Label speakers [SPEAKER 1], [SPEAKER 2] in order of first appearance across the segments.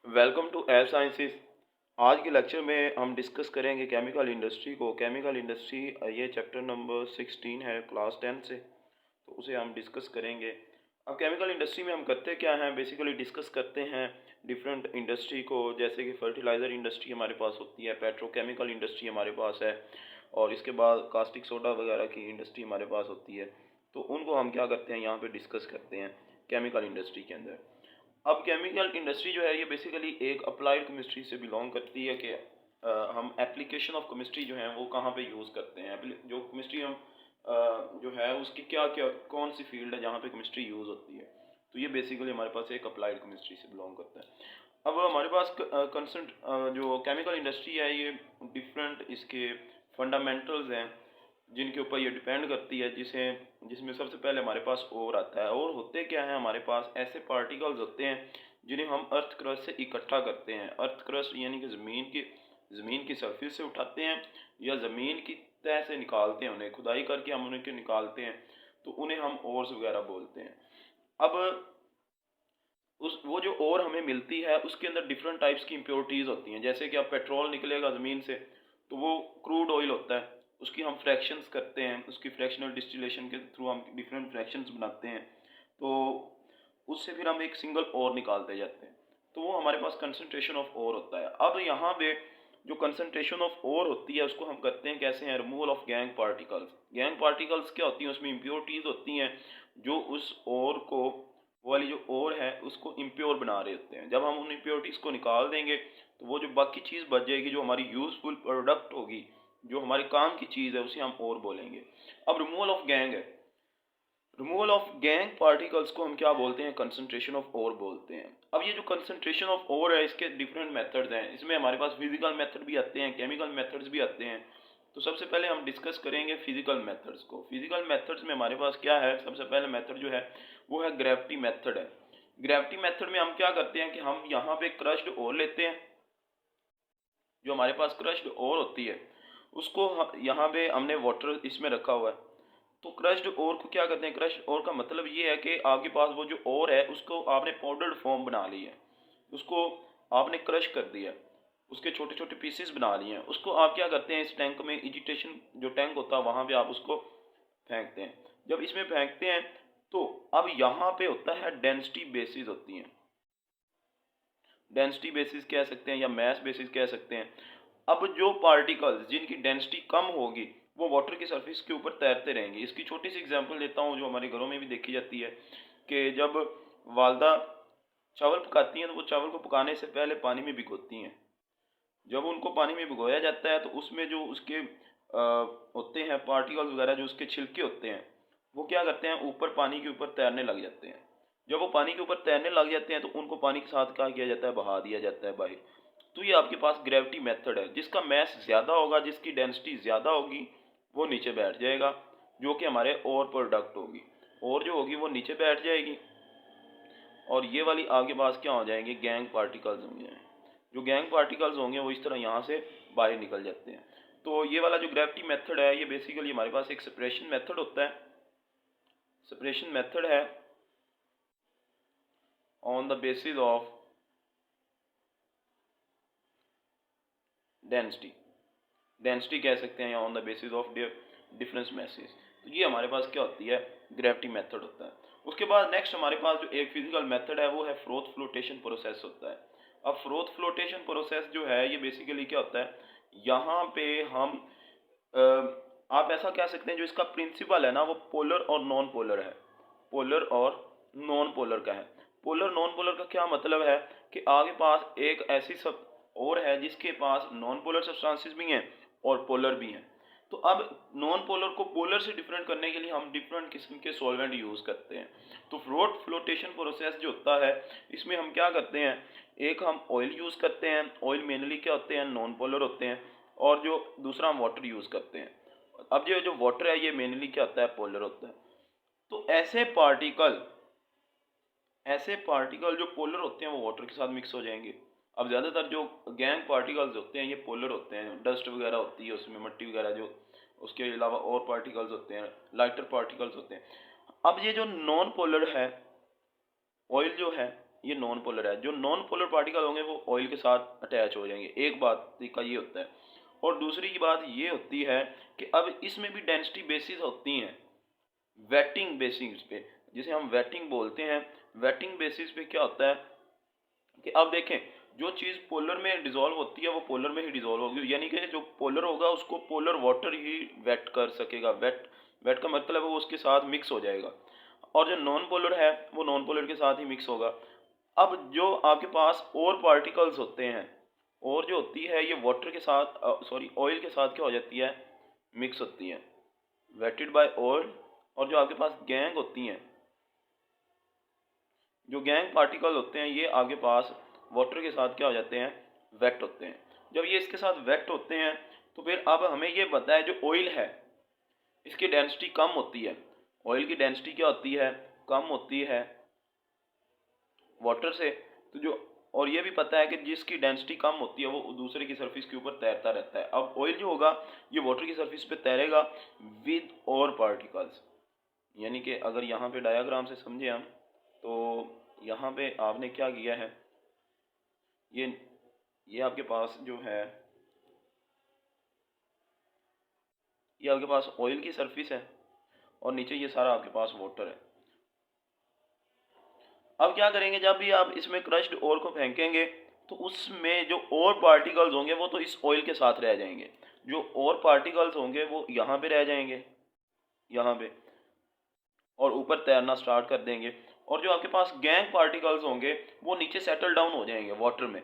[SPEAKER 1] Welcome to air sciences. आज के lecture में हम डिस्कस करेंगे केमिकल इंडस्ट्री को। केमिकल इंडस्ट्री ये चैप्टर नंबर 16 है क्लास 10 से, तो उसे हम डिस्कस करेंगे। अब केमिकल इंडस्ट्री में हम करते क्या हैं, बेसिकली डिस्कस करते हैं डिफरेंट इंडस्ट्री को। जैसे कि फर्टिलाइज़र इंडस्ट्री हमारे पास होती है, पेट्रोकेमिकल इंडस्ट्री हमारे पास है, और इसके बाद कास्टिक सोडा वगैरह की इंडस्ट्री हमारे पास होती है। तो उनको हम क्या करते हैं, यहाँ पे डिस्कस करते हैं केमिकल इंडस्ट्री के अंदर। अब केमिकल इंडस्ट्री जो है ये बेसिकली एक अप्लाइड केमिस्ट्री से बिलोंग करती है कि हम एप्लीकेशन ऑफ केमिस्ट्री जो है वो कहाँ पे यूज़ करते हैं। जो केमिस्ट्री हम जो है उसकी क्या क्या कौन सी फील्ड है जहाँ पे केमिस्ट्री यूज़ होती है। तो ये बेसिकली हमारे पास एक अप्लाइड केमिस्ट्री से बिलोंग करता है। अब हमारे पास कंसेंट जो केमिकल इंडस्ट्री है ये डिफरेंट इसके फंडामेंटल्स हैं जिनके ऊपर ये डिपेंड करती है, जिसमें सबसे पहले हमारे पास ओर आता है। और होते क्या है, हमारे पास ऐसे पार्टिकल्स होते हैं जिन्हें हम अर्थ क्रस्ट से इकट्ठा करते हैं। अर्थ क्रस्ट यानी कि ज़मीन की सरफेस से उठाते हैं या ज़मीन की तह से निकालते हैं, उन्हें खुदाई करके हम उन्हें निकालते हैं, तो उन्हें हम ओर्स वगैरह बोलते हैं। अब उस वो जो ओर हमें मिलती है उसके अंदर डिफरेंट टाइप्स की इम्प्योरिटीज़ होती हैं। जैसे कि अब पेट्रोल निकलेगा ज़मीन से तो वो क्रूड ऑयल होता है, उसकी हम फ्रैक्शंस करते हैं, उसकी फ्रैक्शनल डिस्टिलेशन के थ्रू हम डिफरेंट फ्रैक्शंस बनाते हैं, तो उससे फिर हम एक सिंगल ओर निकालते जाते हैं। तो वो हमारे पास कंसंट्रेशन ऑफ ओर होता है। अब यहाँ पे जो कंसंट्रेशन ऑफ ओर होती है उसको हम करते हैं कैसे हैं, removal of gang particles. Gang particles क्या होती हैं, उसमें इम्प्योरिटीज़ होती हैं जो उस ओर को, वो वाली जो ओर है उसको इम्प्योर बना रहे होते हैं। जब हम उन इम्प्योरिटीज़ को निकाल देंगे तो वो जो बाकी चीज़ बच जाएगी, जो हमारी यूजफुल प्रोडक्ट होगी, जो हमारे काम की चीज़ है, उसे हम ओर बोलेंगे। अब रिमूवल ऑफ गैंग है, रिमूवल ऑफ गैंग पार्टिकल्स को हम क्या बोलते हैं, कंसंट्रेशन ऑफ ओर बोलते हैं। अब ये जो कंसंट्रेशन ऑफ ओर है इसके डिफरेंट मेथड्स हैं। इसमें हमारे पास फिजिकल मेथड भी आते हैं, केमिकल मेथड्स भी आते हैं। तो सबसे पहले हम डिस्कस करेंगे फिजिकल मेथड्स को। फिजिकल मेथड्स में हमारे पास क्या है, सबसे पहले मेथड जो है वो है ग्रेविटी मेथड है। ग्रेविटी मेथड में हम क्या करते हैं कि हम यहाँ पे क्रश्ड ओर लेते हैं। जो हमारे पास क्रश्ड ओर होती है उसको यहाँ पे हमने वाटर इसमें रखा हुआ है, तो क्रश्ड ओर को क्या करते हैं, क्रश्ड ओर का मतलब ये है कि आपके पास वो जो ओर है उसको आपने पाउडर्ड फॉर्म बना ली है, उसको आपने क्रश कर दिया, उसके छोटे छोटे पीसेस बना लिए हैं। उसको आप क्या करते हैं, इस टैंक में एजिटेशन जो टैंक होता है वहाँ पे आप उसको फेंकते हैं। जब इसमें फेंकते हैं तो अब यहाँ पे होता है डेंसिटी बेसिस होती हैं। डेंसिटी बेसिस कह सकते हैं या मैस बेसिस कह सकते हैं। अब जो पार्टिकल्स जिनकी डेंसिटी कम होगी वो वाटर की सरफेस के ऊपर तैरते रहेंगे। इसकी छोटी सी एग्जांपल देता हूँ जो हमारे घरों में भी देखी जाती है कि जब वालदा चावल पकाती हैं तो वो चावल को पकाने से पहले पानी में भिगोती हैं। जब उनको पानी में भिगोया जाता है तो उसमें जो उसके होते हैं पार्टिकल्स वगैरह, जो उसके छिलके होते हैं, वो क्या करते हैं, ऊपर पानी के ऊपर तैरने लग जाते हैं। जब वो पानी के ऊपर तैरने लग जाते हैं तो उनको पानी के साथ क्या किया जाता है, बहा दिया जाता है बाहर। तो ये आपके पास ग्रेविटी मेथड है। जिसका मैस ज़्यादा होगा, जिसकी डेंसिटी ज़्यादा होगी, वो नीचे बैठ जाएगा, जो कि हमारे और प्रोडक्ट होगी। और जो होगी वो नीचे बैठ जाएगी, और ये वाली आगे पास क्या हो जाएंगे, गैंग पार्टिकल्स होंगे। जो गैंग पार्टिकल्स होंगे वो इस तरह यहाँ से बाहर निकल जाते हैं। तो ये वाला जो ग्रेविटी मेथड है ये बेसिकली हमारे पास एक सेपरेशन मेथड होता है। सेपरेशन मेथड है on the basis of density, density कह सकते हैं या on the basis of difference message. तो ये हमारे पास क्या होती है, ग्रेविटी मेथड होता है। उसके बाद नेक्स्ट हमारे पास जो एक फिजिकल मेथड है वो है फ्रोथ फ्लोटेशन प्रोसेस होता है। अब फ्रोथ फ्लोटेशन प्रोसेस जो है ये बेसिकली क्या होता है, यहाँ पे हम आप ऐसा कह सकते हैं जो इसका प्रिंसिपल है ना वो पोलर और नॉन पोलर है। पोलर और नॉन पोलर का है। पोलर नॉन पोलर का क्या मतलब है कि आगे पास एक ऐसी सब और है जिसके पास नॉन पोलर सब्सटेंसेस भी हैं और पोलर भी हैं। तो अब नॉन पोलर को पोलर से डिफरेंट करने के लिए हम डिफरेंट किस्म के सॉल्वेंट यूज़ करते हैं। तो फ्लोट फ्लोटेशन प्रोसेस जो होता है इसमें हम क्या करते हैं, एक हम ऑयल यूज़ करते हैं। ऑयल मेनली क्या होते हैं, नॉन पोलर होते हैं। और जो दूसरा हम वाटर यूज़ करते हैं। अब ये जो वाटर है ये मेनली क्या होता है, पोलर होता है। तो ऐसे पार्टिकल जो पोलर होते हैं वो वाटर के साथ मिक्स हो जाएंगे। अब ज़्यादातर जो गैंग पार्टिकल्स होते हैं ये पोलर होते हैं। डस्ट वगैरह होती है उसमें, मिट्टी वगैरह जो, उसके अलावा और पार्टिकल्स होते हैं, लाइटर पार्टिकल्स होते हैं। अब ये जो नॉन पोलर है, ऑयल जो है ये नॉन पोलर है। जो नॉन पोलर पार्टिकल होंगे वो ऑयल के साथ अटैच हो जाएंगे। एक बात का ये होता है। और दूसरी की बात ये होती है कि अब इसमें भी डेंसिटी बेसिस होती हैं, वेटिंग बेसिस पे, जिसे हम वेटिंग बोलते हैं। वेटिंग बेसिस पे क्या होता है कि अब देखें, जो चीज़ पोलर में डिजोल्व होती है वो पोलर में ही डिजोल्व होगी, यानी कि जो पोलर होगा उसको पोलर वाटर ही वेट कर सकेगा। वेट वेट का मतलब है वो उसके साथ मिक्स हो जाएगा। और जो नॉन पोलर है वो नॉन पोलर के साथ ही मिक्स होगा। अब जो आपके पास और पार्टिकल्स होते हैं, और जो होती है ये वाटर के साथ सॉरी ऑयल के साथ क्या हो जाती है, मिक्स होती है, वेटेड बाय ऑयल। और जो आपके पास गैंग होती हैं, जो गैंग पार्टिकल होते हैं ये आपके पास वाटर के साथ क्या हो जाते हैं, वेट होते हैं। जब ये इसके साथ वेट होते हैं तो फिर अब हमें ये पता है जो ऑयल है इसकी डेंसिटी कम होती है। ऑयल की डेंसिटी क्या होती है, कम होती है वाटर से। तो जो, और ये भी पता है कि जिसकी डेंसिटी कम होती है वो दूसरे की सरफेस के ऊपर तैरता रहता है। अब ऑयल जो होगा ये वाटर की सरफेस पे तैरेगा विद और पार्टिकल्स। यानी कि अगर यहाँ पे डायग्राम से समझे हम, तो यहाँ पे आपने क्या किया है, ये आपके पास जो है, ये आपके पास ऑयल की सरफेस है और नीचे ये सारा आपके पास वाटर है। अब क्या करेंगे, जब भी आप इसमें क्रश्ड ओर को फेंकेंगे तो उसमें जो और पार्टिकल्स होंगे वो तो इस ऑयल के साथ रह जाएंगे। जो और पार्टिकल्स होंगे वो यहाँ पे रह जाएंगे, यहाँ पे, और ऊपर तैरना स्टार्ट कर देंगे। और जो आपके पास गैंग पार्टिकल्स होंगे वो नीचे सेटल डाउन हो जाएंगे वाटर में।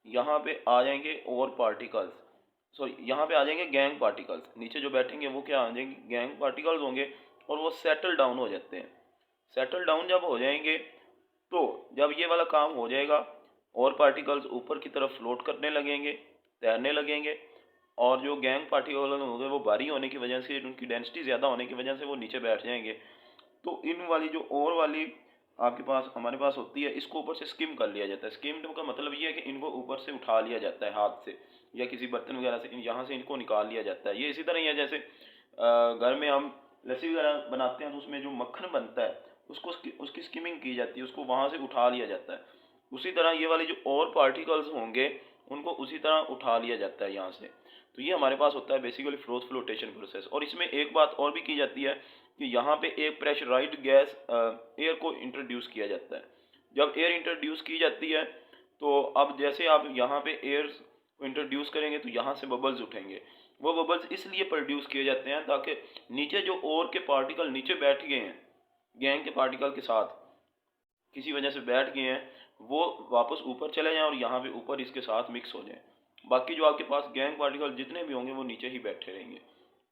[SPEAKER 1] यहाँ पे आ जाएंगे और पार्टिकल्स, सॉरी यहाँ पे आ जाएंगे गैंग पार्टिकल्स। नीचे जो बैठेंगे वो क्या आ जाएंगे, गैंग पार्टिकल्स होंगे। और वो सेटल डाउन हो जाते हैं। सेटल डाउन जब हो जाएंगे तो जब ये वाला काम हो जाएगा और पार्टिकल्स ऊपर की तरफ फ्लोट करने लगेंगे, तैरने लगेंगे। और जो गैंग पार्टिकल होंगे वो भारी होने की वजह से, उनकी डेंसिटी ज़्यादा होने की वजह से वो नीचे बैठ जाएंगे। तो इन वाली जो और वाली आपके पास हमारे पास होती है, इसको ऊपर से स्किम कर लिया जाता है। स्किम का मतलब ये है कि इनको ऊपर से उठा लिया जाता है हाथ से या किसी बर्तन वगैरह से, यहाँ से इनको निकाल लिया जाता है। ये इसी तरह ही है जैसे घर में हम लस्सी वगैरह बनाते हैं तो उसमें जो मक्खन बनता है उसको उसकी स्किमिंग की जाती है, उसको वहाँ से उठा लिया जाता है। उसी तरह ये वाले जो और पार्टिकल्स होंगे उनको उसी तरह उठा लिया जाता है यहाँ से। तो ये हमारे पास होता है बेसिकली फ्लोटेशन प्रोसेस। और इसमें एक बात और भी की जाती है कि यहाँ पे एक प्रेशराइज्ड गैस एयर को इंट्रोड्यूस किया जाता है। जब एयर इंट्रोड्यूस की जाती है तो अब जैसे आप यहाँ पे एयर को इंट्रोड्यूस करेंगे तो यहाँ से बबल्स उठेंगे। वो बबल्स इसलिए प्रोड्यूस किए जाते हैं ताकि नीचे जो और के पार्टिकल नीचे बैठ गए हैं गैंग के पार्टिकल के साथ, किसी वजह से बैठ गए हैं, वो वापस ऊपर चले जाएं और यहाँ पे ऊपर इसके साथ मिक्स हो जाएं। बाकी जो आपके पास गैंग पार्टिकल जितने भी होंगे वो नीचे ही बैठे रहेंगे।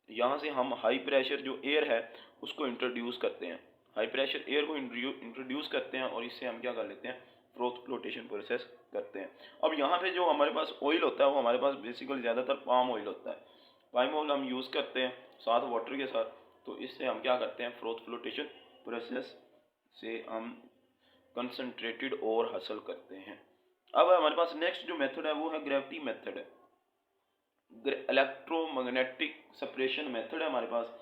[SPEAKER 1] यहाँ से हम हाई प्रेशर जो एयर है उसको इंट्रोड्यूस करते हैं, हाई प्रेशर एयर को इंट्रोड्यूस करते हैं और इससे हम क्या कर लेते हैं, फ्लोटेशन प्रोसेस करते हैं। अब यहाँ पे जो हमारे पास ऑयल होता है वो हमारे पास बेसिकली ज़्यादातर पाम ऑयल होता है। पाम ऑयल हम यूज़ करते हैं साथ वाटर के साथ। तो इससे हम क्या करते हैं, फ्लोटेशन प्रोसेस से हम कंसनट्रेटेड और हासिल करते हैं। अब हमारे पास नेक्स्ट जो मेथड है वो है ग्रेविटी मेथड है, इलेक्ट्रोमैग्नेटिक सेपरेशन मेथड है हमारे पास।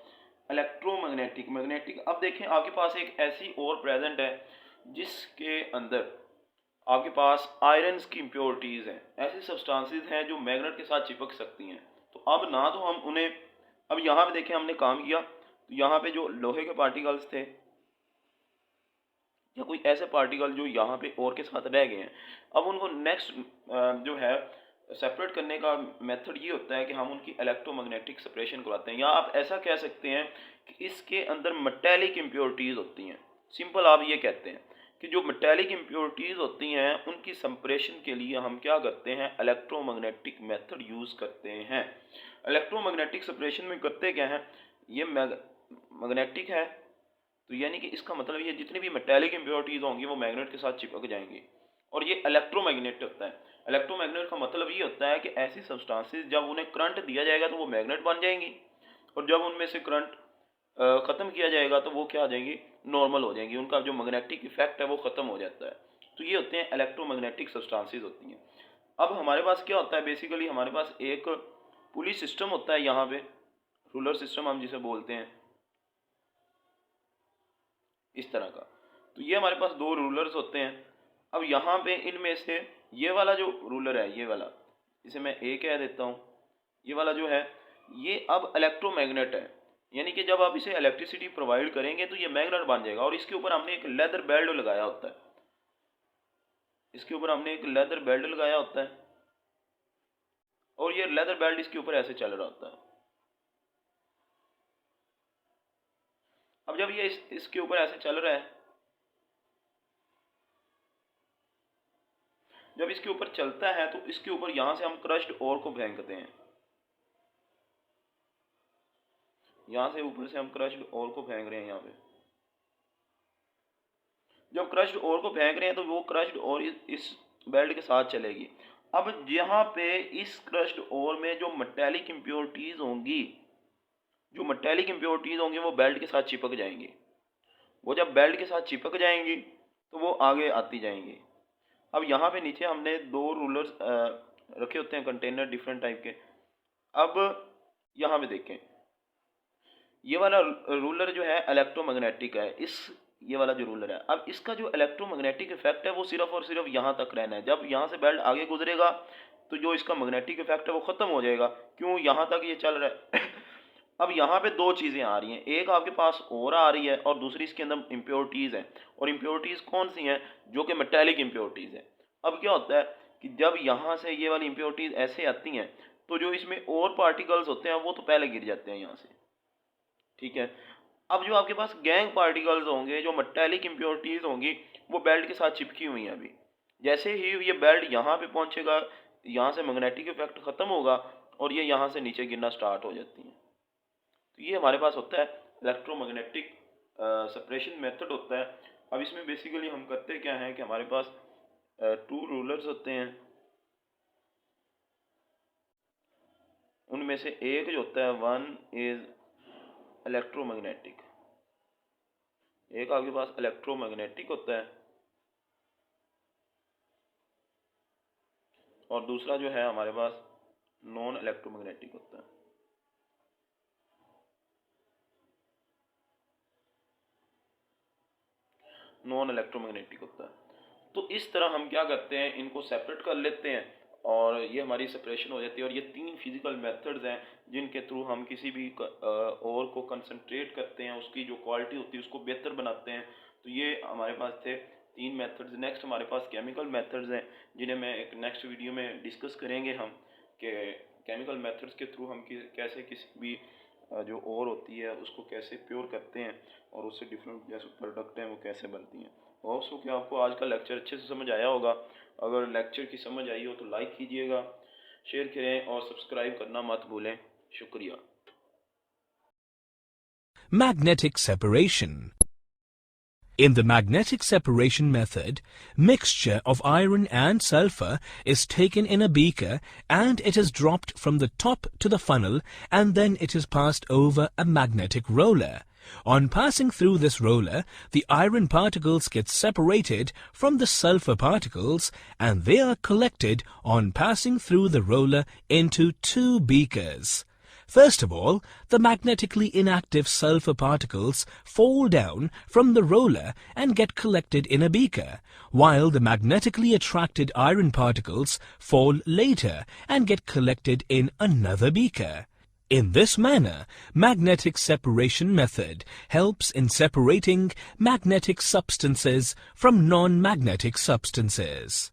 [SPEAKER 1] इलेक्ट्रोमैग्नेटिक, मैग्नेटिक, अब देखें आपके पास एक ऐसी और प्रेजेंट है जिसके अंदर आपके पास आयरन्स की इम्प्योरिटीज़ हैं, ऐसी सब्सटेंसेस हैं जो मैग्नेट के साथ चिपक सकती हैं। तो अब ना तो हम उन्हें, अब यहाँ पे देखें हमने काम किया तो यहाँ पे जो लोहे के पार्टिकल्स थे या कोई ऐसे पार्टिकल जो यहाँ पे और के साथ रह गए हैं, अब उनको नेक्स्ट जो है सेपरेट करने का मेथड ये होता है कि हम उनकी इलेक्ट्रोमैग्नेटिक सेपरेशन करवाते हैं। या आप ऐसा कह सकते हैं कि इसके अंदर मेटेलिक इम्प्योरिटीज़ होती हैं। सिंपल आप ये कहते हैं कि जो मेटेलिक इम्प्योरिटीज़ होती हैं उनकी सेपरेशन के लिए हम क्या करते हैं, इलेक्ट्रोमैग्नेटिक मेथड यूज़ करते हैं। इलेक्ट्रोमैग्नेटिक सेपरेशन में करते क्या हैं, ये मैग्नेटिक है तो यानी कि इसका मतलब ये जितनी भी मेटेलिक इम्प्योरिटीज़ होंगी वो मैग्नेट के साथ चिपक जाएंगी। और ये इलेक्ट्रोमैग्नेट होता है। इलेक्ट्रोमैग्नेट का मतलब ये होता है कि ऐसी सब्सटेंसेस जब उन्हें करंट दिया जाएगा तो वो मैग्नेट बन जाएंगी, और जब उनमें से करंट ख़त्म किया जाएगा तो वो क्या आ जाएंगी, नॉर्मल हो जाएंगी, उनका जो मैग्नेटिक इफेक्ट है वो ख़त्म हो जाता है। तो ये होते हैं इलेक्ट्रोमैग्नेटिक सब्सटेंसेस होती हैं। अब हमारे पास क्या होता है, बेसिकली हमारे पास एक पुली सिस्टम होता है यहाँ पे, रूलर सिस्टम हम जिसे बोलते हैं, इस तरह का। तो ये हमारे पास दो रूलर्स होते हैं अब यहाँ पे इनमें से ये वाला जो रूलर है, ये वाला, इसे मैं ए कह देता हूँ, ये वाला जो है ये अब इलेक्ट्रोमैग्नेट है, यानी कि जब आप इसे इलेक्ट्रिसिटी प्रोवाइड करेंगे तो ये मैग्नेट बन जाएगा। और इसके ऊपर हमने एक लेदर बेल्ट लगाया होता है, इसके ऊपर हमने एक लेदर बेल्ट लगाया होता है और ये लेदर बेल्ट इसके ऊपर ऐसे चल रहा होता है। अब जब ये इसके ऊपर ऐसे चल रहा है, जब इसके ऊपर चलता है तो इसके ऊपर यहां से हम क्रश्ड ओर को फेंकते हैं, यहां से ऊपर से हम क्रश्ड ओर को फेंक रहे हैं। यहाँ पे जब क्रश्ड ओर को फेंक रहे हैं तो वो क्रश्ड ओर इस बेल्ट के साथ चलेगी। अब यहाँ पे इस क्रश्ड ओर में जो मेटेलिक इम्प्योरिटीज होंगी, जो मेटेलिक इम्प्योरिटीज होंगी वो बेल्ट के साथ चिपक जाएंगी। वो जब बेल्ट के साथ चिपक जाएंगी तो वो आगे आती जाएंगी। अब यहाँ पे नीचे हमने दो रूलर्स रखे होते हैं, कंटेनर डिफरेंट टाइप के। अब यहाँ पे देखें, ये वाला रूलर जो है इलेक्ट्रोमैग्नेटिक है, ये वाला जो रूलर है, अब इसका जो इलेक्ट्रोमैग्नेटिक इफेक्ट है वो सिर्फ और सिर्फ यहाँ तक रहना है। जब यहाँ से बेल्ट आगे गुजरेगा तो जो इसका मैग्नेटिक इफेक्ट है वो खत्म हो जाएगा। क्यों? यहाँ तक ये चल रहा है। अब यहाँ पे दो चीज़ें आ रही हैं, एक आपके पास और आ रही है और दूसरी इसके अंदर इम्प्योरिटीज़ हैं। और इम्प्योरिटीज़ कौन सी हैं? जो कि मेटेलिक इम्प्योरिटीज़ हैं। अब क्या होता है कि जब यहाँ से ये वाली इम्प्योरिटीज़ ऐसे आती हैं तो जो इसमें और पार्टिकल्स होते हैं वो तो पहले गिर जाते हैं यहाँ से, ठीक है। अब जो आपके पास गैंग पार्टिकल्स होंगे, जो मेटेलिक इम्प्योरिटीज़ होंगी, वो बेल्ट के साथ चिपकी हुई हैं। अभी जैसे ही ये बेल्ट यहाँ पे पहुँचेगा, यहाँ से मैग्नेटिक इफेक्ट ख़त्म होगा और ये यहाँ से नीचे गिरना स्टार्ट हो जाती हैं। तो ये हमारे पास होता है इलेक्ट्रोमैग्नेटिक सेपरेशन मेथड होता है। अब इसमें बेसिकली हम करते क्या हैं कि हमारे पास टू रूलर्स होते हैं, उनमें से एक जो होता है वन इज इलेक्ट्रोमैग्नेटिक, एक आपके पास इलेक्ट्रोमैग्नेटिक होता है और दूसरा जो है हमारे पास नॉन इलेक्ट्रोमैग्नेटिक होता है। नॉन इलेक्ट्रोमैग्नेटिक होता है। तो इस तरह हम क्या करते हैं, इनको सेपरेट कर लेते हैं और ये हमारी सेपरेशन हो जाती है। और ये तीन फिजिकल मेथड्स हैं जिनके थ्रू हम किसी भी और को कंसंट्रेट करते हैं, उसकी जो क्वालिटी होती है उसको बेहतर बनाते हैं। तो ये हमारे पास थे तीन मेथड्स। नेक्स्ट हमारे पास केमिकल मेथड्स हैं जिन्हें मैं एक नेक्स्ट वीडियो में डिस्कस करेंगे हम, कि केमिकल मेथड्स के थ्रू हम कैसे किसी भी जो और होती है उसको कैसे प्योर करते हैं और उससे डिफरेंट जैसे प्रोडक्ट हैं वो कैसे बनती हैं। होप सो कि आपको आज का लेक्चर अच्छे से समझ आया होगा। अगर लेक्चर की समझ आई हो तो लाइक कीजिएगा, शेयर करें और सब्सक्राइब करना मत भूलें। शुक्रिया।
[SPEAKER 2] Magnetic separation. In the magnetic separation method, mixture of iron and sulfur is taken in a beaker and it is dropped from the top to the funnel, and then it is passed over a magnetic roller. On passing through this roller, the iron particles get separated from the sulfur particles and they are collected on passing through the roller into two beakers. First of all, the magnetically inactive sulfur particles fall down from the roller and get collected in a beaker, while the magnetically attracted iron particles fall later and get collected in another beaker. In this manner, magnetic separation method helps in separating magnetic substances from non-magnetic substances.